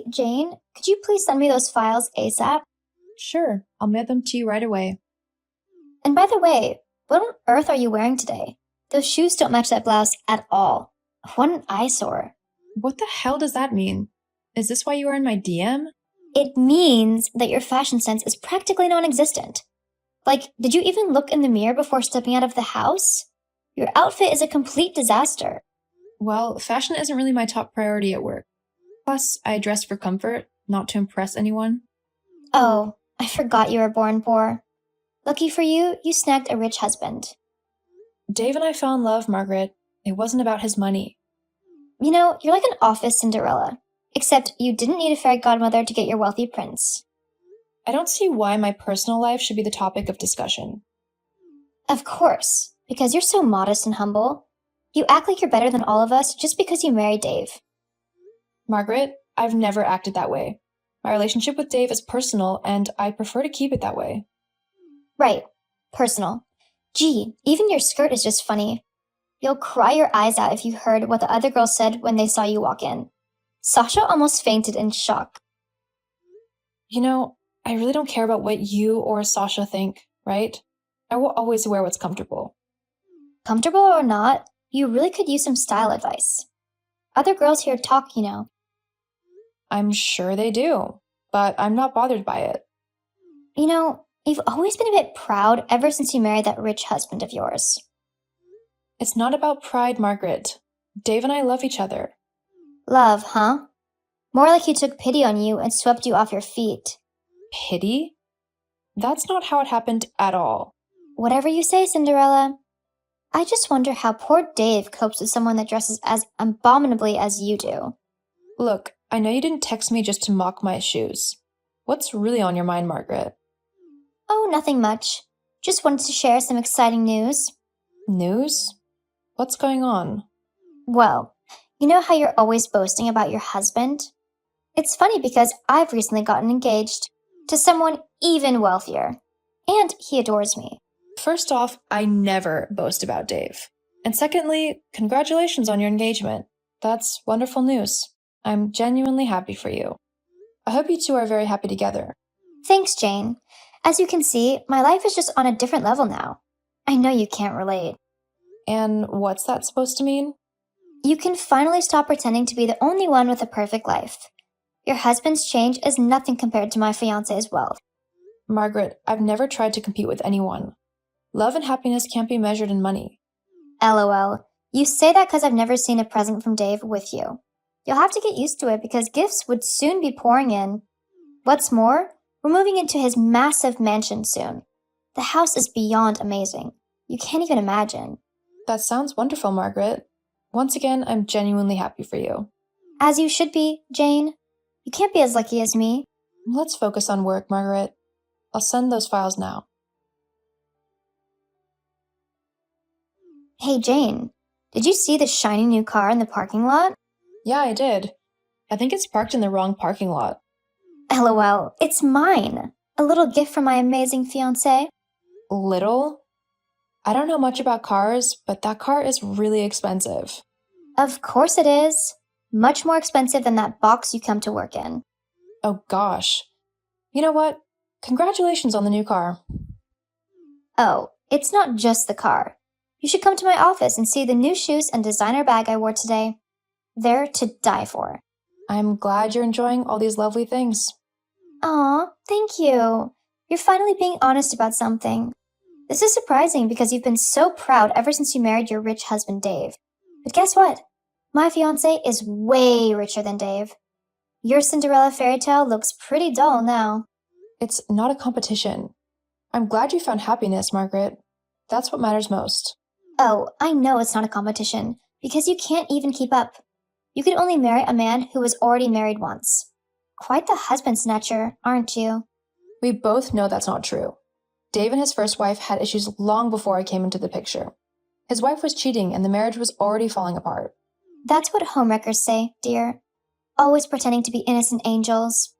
Jane, could you please send me those files ASAP? Sure, I'll mail them to you right away. And by the way, what on earth are you wearing today? Those shoes don't match that blouse at all. What an eyesore. What the hell does that mean? Is this why you are in my DM? It means that your fashion sense is practically non-existent. Like, did you even look in the mirror before stepping out of the house? Your outfit is a complete disaster. Well, fashion isn't really my top priority at work. Plus, I dress for comfort, not to impress anyone. Oh, I forgot you were born poor. Lucky for you, you snagged a rich husband. Dave and I fell in love, Margaret. It wasn't about his money. You know, you're like an office Cinderella. Except you didn't need a fairy godmother to get your wealthy prince. I don't see why my personal life should be the topic of discussion. Of course, because you're so modest and humble. You act like you're better than all of us just because you married Dave. Margaret, I've never acted that way. My relationship with Dave is personal, and I prefer to keep it that way. Right, personal. Gee, even your skirt is just funny. You'll cry your eyes out if you heard what the other girls said when they saw you walk in. Sasha almost fainted in shock. You know, I really don't care about what you or Sasha think, right? I will always wear what's comfortable. Comfortable or not, you really could use some style advice. Other girls here talk, you know. I'm sure they do, but I'm not bothered by it. You know, you've always been a bit proud ever since you married that rich husband of yours. It's not about pride, Margaret. Dave and I love each other. Love, huh? More like he took pity on you and swept you off your feet. Pity? That's not how it happened at all. Whatever you say, Cinderella. I just wonder how poor Dave copes with someone that dresses as abominably as you do. Look, I know you didn't text me just to mock my shoes. What's really on your mind, Margaret? Oh, nothing much. Just wanted to share some exciting news. News? What's going on? Well, you know how you're always boasting about your husband? It's funny because I've recently gotten engaged to someone even wealthier. And he adores me. First off, I never boast about Dave. And secondly, congratulations on your engagement. That's wonderful news. I'm genuinely happy for you. I hope you two are very happy together. Thanks, Jane. As you can see, my life is just on a different level now. I know you can't relate. And what's that supposed to mean? You can finally stop pretending to be the only one with a perfect life. Your husband's change is nothing compared to my fiancé's wealth. Margaret, I've never tried to compete with anyone. Love and happiness can't be measured in money. LOL. You say that because I've never seen a present from Dave with you. You'll have to get used to it because gifts would soon be pouring in. What's more, we're moving into his massive mansion soon. The house is beyond amazing. You can't even imagine. That sounds wonderful, Margaret. Once again, I'm genuinely happy for you. As you should be, Jane. You can't be as lucky as me. Let's focus on work, Margaret. I'll send those files now. Hey, Jane. Did you see the shiny new car in the parking lot? Yeah, I did. I think it's parked in the wrong parking lot. LOL, it's mine. A little gift from my amazing fiancé. Little? I don't know much about cars, but that car is really expensive. Of course it is. Much more expensive than that box you come to work in. Oh gosh. You know what? Congratulations on the new car. Oh, it's not just the car. You should come to my office and see the new shoes and designer bag I wore today. They're to die for. I'm glad you're enjoying all these lovely things. Aw, thank you. You're finally being honest about something. This is surprising because you've been so proud ever since you married your rich husband, Dave. But guess what? My fiancé is way richer than Dave. Your Cinderella fairy tale looks pretty dull now. It's not a competition. I'm glad you found happiness, Margaret. That's what matters most. Oh, I know it's not a competition, because you can't even keep up. You can only marry a man who was already married once. Quite the husband snatcher, aren't you? We both know that's not true. Dave and his first wife had issues long before I came into the picture. His wife was cheating and the marriage was already falling apart. That's what homewreckers say, dear. Always pretending to be innocent angels.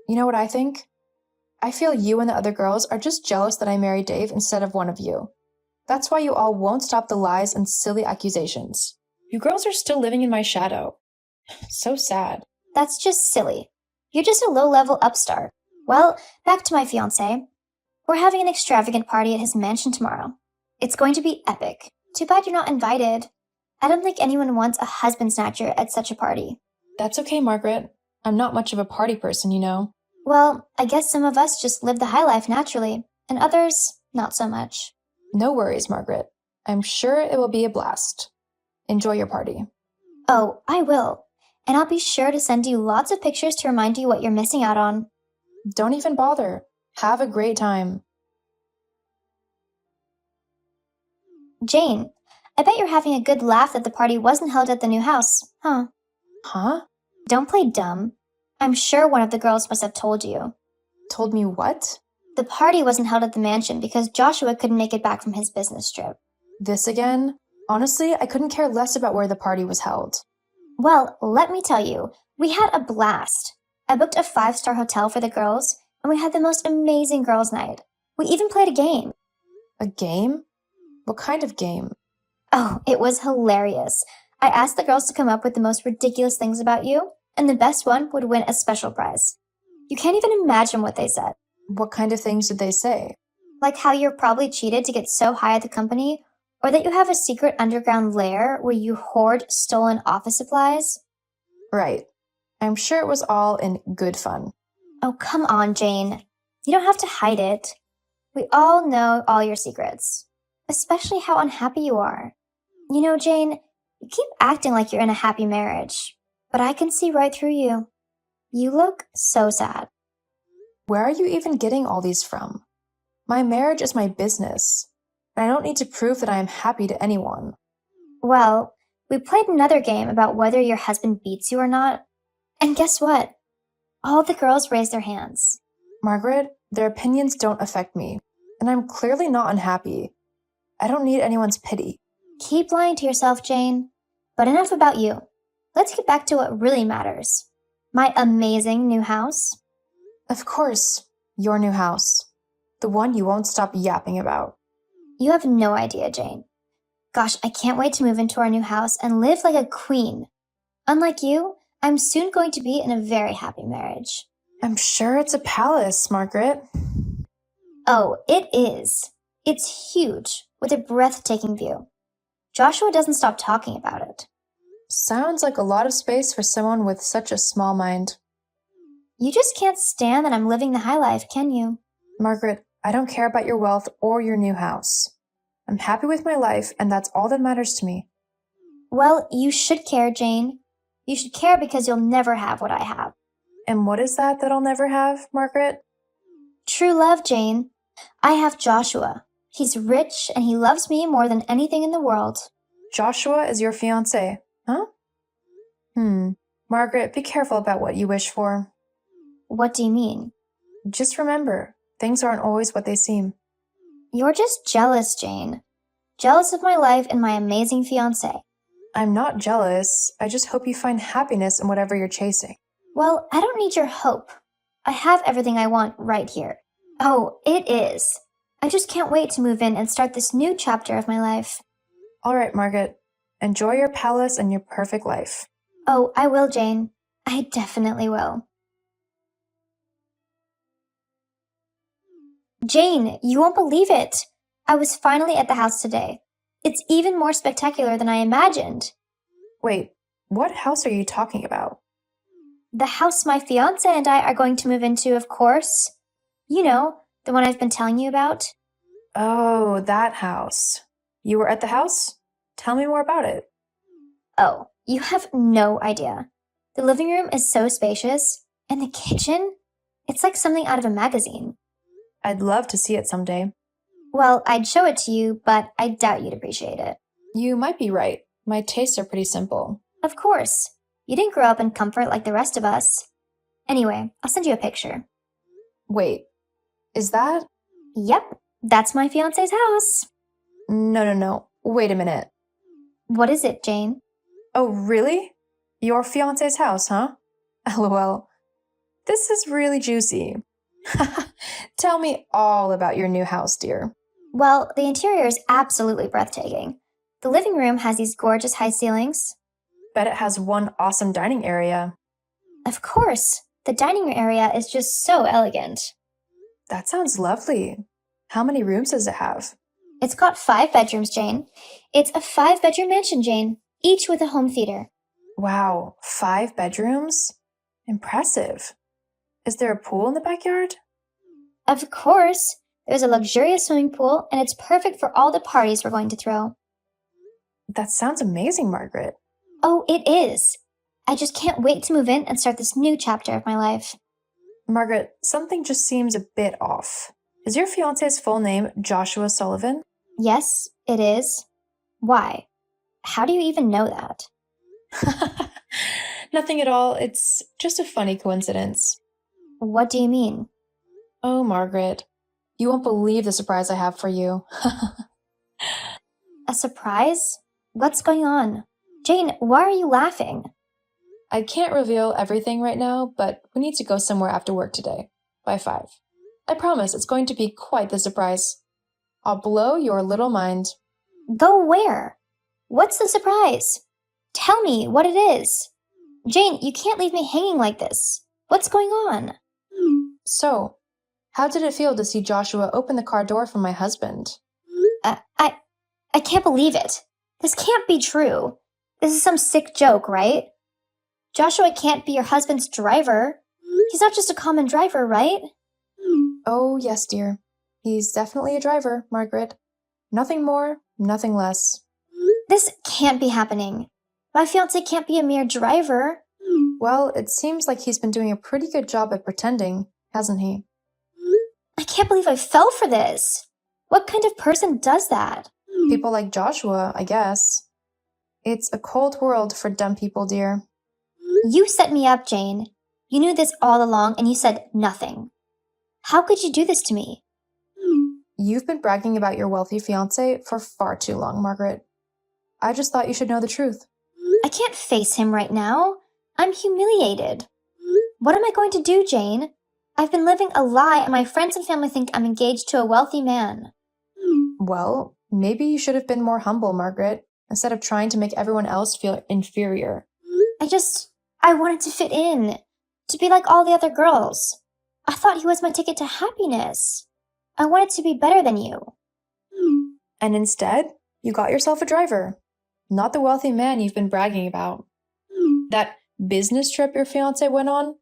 You know what I think? I feel you and the other girls are just jealous that I married Dave instead of one of you. That's why you all won't stop the lies and silly accusations. You girls are still living in my shadow. So sad. That's just silly. You're just a low-level upstart. Well, back to my fiancé. We're having an extravagant party at his mansion tomorrow. It's going to be epic. Too bad you're not invited. I don't think anyone wants a husband snatcher at such a party. That's okay, Margaret. I'm not much of a party person, you know. Well, I guess some of us just live the high life naturally, and others, not so much. No worries, Margaret. I'm sure it will be a blast. Enjoy your party. Oh, I will. And I'll be sure to send you lots of pictures to remind you what you're missing out on. Don't even bother. Have a great time. Jane, I bet you're having a good laugh that the party wasn't held at the new house, huh? Huh? Don't play dumb. I'm sure one of the girls must have told you. Told me what? The party wasn't held at the mansion because Joshua couldn't make it back from his business trip. This again? Honestly, I couldn't care less about where the party was held. Well, let me tell you, we had a blast. I booked a 5-star hotel for the girls, and we had the most amazing girls' night. We even played a game. A game? What kind of game? Oh, it was hilarious. I asked the girls to come up with the most ridiculous things about you, and the best one would win a special prize. You can't even imagine what they said. What kind of things did they say? Like how you're probably cheated to get so high at the company, or that you have a secret underground lair where you hoard stolen office supplies. Right. I'm sure it was all in good fun. Oh, come on, Jane. You don't have to hide it. We all know all your secrets, especially how unhappy you are. You know, Jane, you keep acting like you're in a happy marriage, but I can see right through you. You look so sad. Where are you even getting all these from? My marriage is my business, and I don't need to prove that I am happy to anyone. Well, we played another game about whether your husband beats you or not, and guess what? All the girls raised their hands. Margaret, their opinions don't affect me, and I'm clearly not unhappy. I don't need anyone's pity. Keep lying to yourself, Jane. But enough about you. Let's get back to what really matters. My amazing new house. Of course, your new house. The one you won't stop yapping about. You have no idea, Jane. Gosh, I can't wait to move into our new house and live like a queen. Unlike you, I'm soon going to be in a very happy marriage. I'm sure it's a palace, Margaret. Oh, it is. It's huge, with a breathtaking view. Joshua doesn't stop talking about it. Sounds like a lot of space for someone with such a small mind. You just can't stand that I'm living the high life, can you? Margaret, I don't care about your wealth or your new house. I'm happy with my life, and that's all that matters to me. Well, you should care, Jane. You should care because you'll never have what I have. And what is that I'll never have, Margaret? True love, Jane. I have Joshua. He's rich and he loves me more than anything in the world. Joshua is your fiancé, huh? Margaret, be careful about what you wish for. What do you mean? Just remember, things aren't always what they seem. You're just jealous, Jane. Jealous of my life and my amazing fiancé. I'm not jealous. I just hope you find happiness in whatever you're chasing. Well, I don't need your hope. I have everything I want right here. Oh, it is. I just can't wait to move in and start this new chapter of my life. All right, Margaret. Enjoy your palace and your perfect life. Oh, I will, Jane. I definitely will. Jane, you won't believe it. I was finally at the house today. It's even more spectacular than I imagined. Wait, what house are you talking about? The house my fiancé and I are going to move into, of course. You know, the one I've been telling you about. Oh, that house. You were at the house? Tell me more about it. Oh, you have no idea. The living room is so spacious, and the kitchen, it's like something out of a magazine. I'd love to see it someday. Well, I'd show it to you, but I doubt you'd appreciate it. You might be right. My tastes are pretty simple. Of course. You didn't grow up in comfort like the rest of us. Anyway, I'll send you a picture. Wait, is that? Yep, that's my fiancé's house. No. Wait a minute. What is it, Jane? Oh, really? Your fiancé's house, huh? LOL. This is really juicy. Tell me all about your new house, dear. Well, the interior is absolutely breathtaking. The living room has these gorgeous high ceilings. Bet it has one awesome dining area. Of course, The dining room area is just so elegant. That sounds lovely. How many rooms does it have? It's got 5 bedrooms, Jane. It's a 5-bedroom mansion, Jane, each with a home theater. Wow, 5 bedrooms? Impressive. Is there a pool in the backyard? Of course, there's a luxurious swimming pool, and it's perfect for all the parties we're going to throw. That sounds amazing, Margaret. Oh, it is. I just can't wait to move in and start this new chapter of my life. Margaret, something just seems a bit off. Is your fiancé's full name Joshua Sullivan? Yes, it is. Why? How do you even know that? Nothing at all. It's just a funny coincidence. What do you mean? Oh, Margaret, you won't believe the surprise I have for you. A surprise? What's going on? Jane, why are you laughing? I can't reveal everything right now, but we need to go somewhere after work today, by 5. I promise it's going to be quite the surprise. I'll blow your little mind. Go where? What's the surprise? Tell me what it is. Jane, you can't leave me hanging like this. What's going on? So, how did it feel to see Joshua open the car door for my husband? I can't believe it. This can't be true. This is some sick joke, right? Joshua can't be your husband's driver. He's not just a common driver, right? Oh, yes, dear. He's definitely a driver, Margaret. Nothing more, nothing less. This can't be happening. My fiancé can't be a mere driver. Well, it seems like he's been doing a pretty good job at pretending, hasn't he? I can't believe I fell for this. What kind of person does that? People like Joshua, I guess. It's a cold world for dumb people, dear. You set me up, Jane. You knew this all along and you said nothing. How could you do this to me? You've been bragging about your wealthy fiancé for far too long, Margaret. I just thought you should know the truth. I can't face him right now. I'm humiliated. What am I going to do, Jane? I've been living a lie and my friends and family think I'm engaged to a wealthy man. Well, maybe you should have been more humble, Margaret, instead of trying to make everyone else feel inferior. I wanted to fit in, to be like all the other girls. I thought he was my ticket to happiness. I wanted to be better than you. And instead, you got yourself a driver, not the wealthy man you've been bragging about. That business trip your fiancé went on?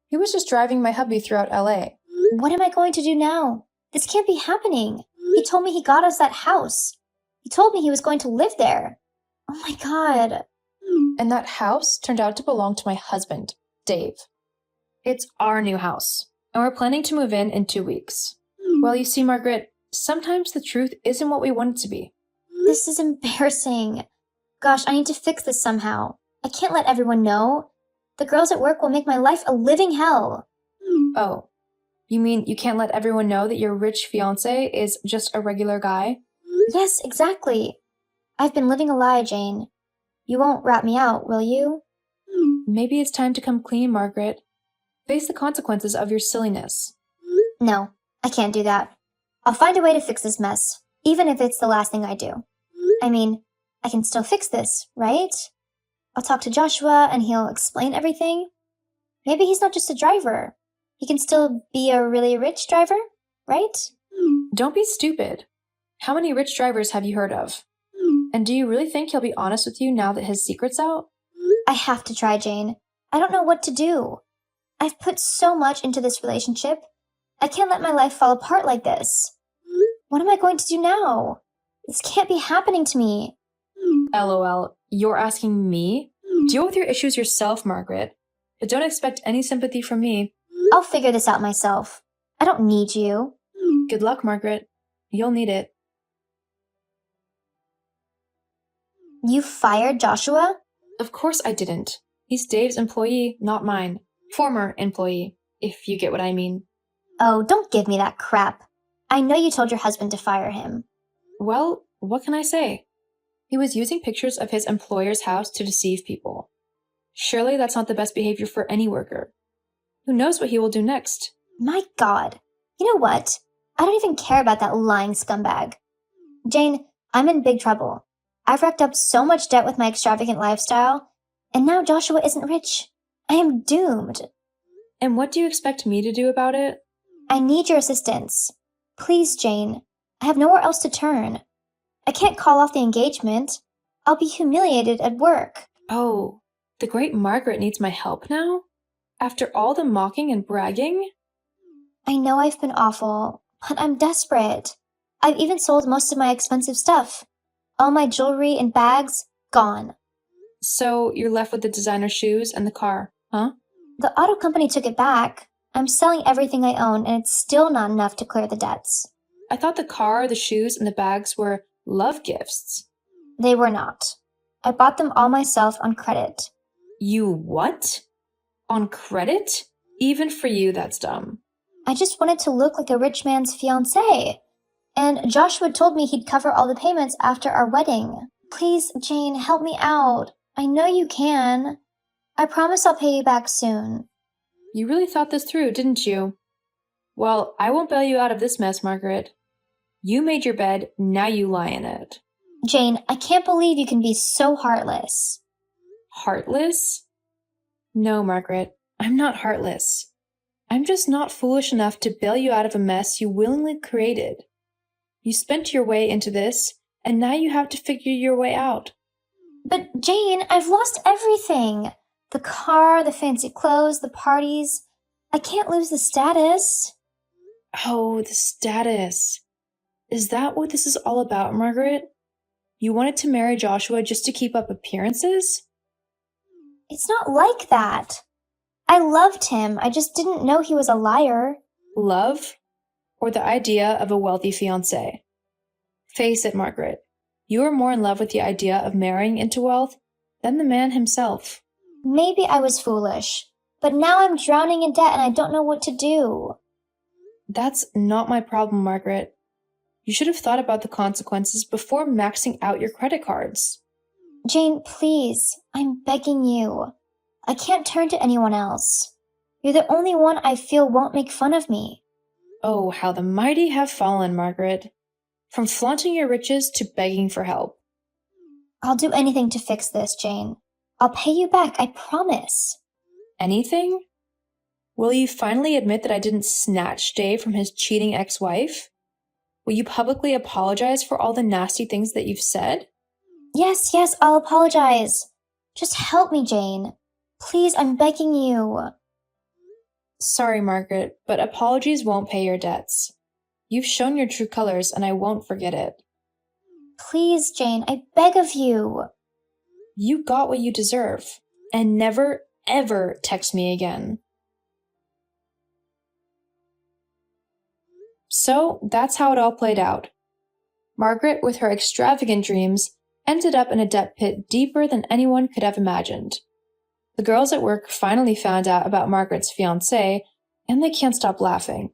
He was just driving my hubby throughout LA. What am I going to do now? This can't be happening. He told me he got us that house. He told me he was going to live there. Oh my God. And that house turned out to belong to my husband, Dave. It's our new house, and we're planning to move in 2 weeks. Well, you see, Margaret, sometimes the truth isn't what we want it to be. This is embarrassing. Gosh, I need to fix this somehow. I can't let everyone know. The girls at work will make my life a living hell. Oh, you mean you can't let everyone know that your rich fiancé is just a regular guy? Yes, exactly. I've been living a lie, Jane. You won't rat me out, will you? Maybe it's time to come clean, Margaret. Face the consequences of your silliness. No, I can't do that. I'll find a way to fix this mess, even if it's the last thing I do. I mean, I can still fix this, right? I'll talk to Joshua and he'll explain everything. Maybe he's not just a driver. He can still be a really rich driver, right? Don't be stupid. How many rich drivers have you heard of? And do you really think he'll be honest with you now that his secret's out? I have to try, Jane. I don't know what to do. I've put so much into this relationship. I can't let my life fall apart like this. What am I going to do now? This can't be happening to me. LOL, you're asking me? Deal with your issues yourself, Margaret. But don't expect any sympathy from me. I'll figure this out myself. I don't need you. Good luck, Margaret. You'll need it. You fired Joshua? Of course I didn't. He's Dave's employee, not mine. Former employee, if you get what I mean. Oh, don't give me that crap. I know you told your husband to fire him. Well, what can I say? He was using pictures of his employer's house to deceive people. Surely that's not the best behavior for any worker. Who knows what he will do next? My God. You know what? I don't even care about that lying scumbag. Jane, I'm in big trouble. I've racked up so much debt with my extravagant lifestyle, and now Joshua isn't rich. I am doomed. And what do you expect me to do about it? I need your assistance. Please, Jane. I have nowhere else to turn. I can't call off the engagement. I'll be humiliated at work. Oh, the great Margaret needs my help now? After all the mocking and bragging? I know I've been awful, but I'm desperate. I've even sold most of my expensive stuff. All my jewelry and bags, gone. So you're left with the designer shoes and the car, huh? The auto company took it back. I'm selling everything I own, and it's still not enough to clear the debts. I thought the car, the shoes, and the bags were love gifts. They were not. I bought them all myself on credit. You what? On credit? Even for you, that's dumb. I just wanted to look like a rich man's fiancé. And Joshua told me he'd cover all the payments after our wedding. Please, Jane, help me out. I know you can. I promise I'll pay you back soon. You really thought this through, didn't you? Well, I won't bail you out of this mess, Margaret. You made your bed, now you lie in it. Jane, I can't believe you can be so heartless. Heartless? No, Margaret, I'm not heartless. I'm just not foolish enough to bail you out of a mess you willingly created. You spent your way into this, and now you have to figure your way out. But Jane, I've lost everything. The car, the fancy clothes, the parties. I can't lose the status. Oh, the status. Is that what this is all about, Margaret? You wanted to marry Joshua just to keep up appearances? It's not like that. I loved him. I just didn't know he was a liar. Love? Or the idea of a wealthy fiancé? Face it, Margaret. You are more in love with the idea of marrying into wealth than the man himself. Maybe I was foolish, but now I'm drowning in debt and I don't know what to do. That's not my problem, Margaret. You should have thought about the consequences before maxing out your credit cards. Jane, please, I'm begging you. I can't turn to anyone else. You're the only one I feel won't make fun of me. Oh, how the mighty have fallen, Margaret. From flaunting your riches to begging for help. I'll do anything to fix this, Jane. I'll pay you back, I promise. Anything? Will you finally admit that I didn't snatch Dave from his cheating ex-wife? Will you publicly apologize for all the nasty things that you've said? Yes, I'll apologize. Just help me, Jane. Please, I'm begging you. Sorry, Margaret, but apologies won't pay your debts. You've shown your true colors, and I won't forget it. Please, Jane, I beg of you. You got what you deserve, and never, ever text me again. So that's how it all played out. Margaret, with her extravagant dreams, ended up in a debt pit deeper than anyone could have imagined. The girls at work finally found out about Margaret's fiancé, and they can't stop laughing.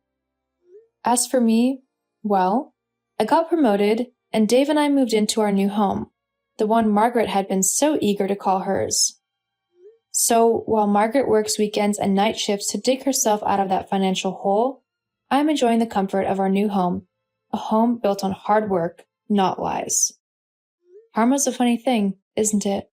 As for me, well, I got promoted, and Dave and I moved into our new home, the one Margaret had been so eager to call hers. So, while Margaret works weekends and night shifts to dig herself out of that financial hole, I'm enjoying the comfort of our new home, a home built on hard work, not lies. Karma's a funny thing, isn't it?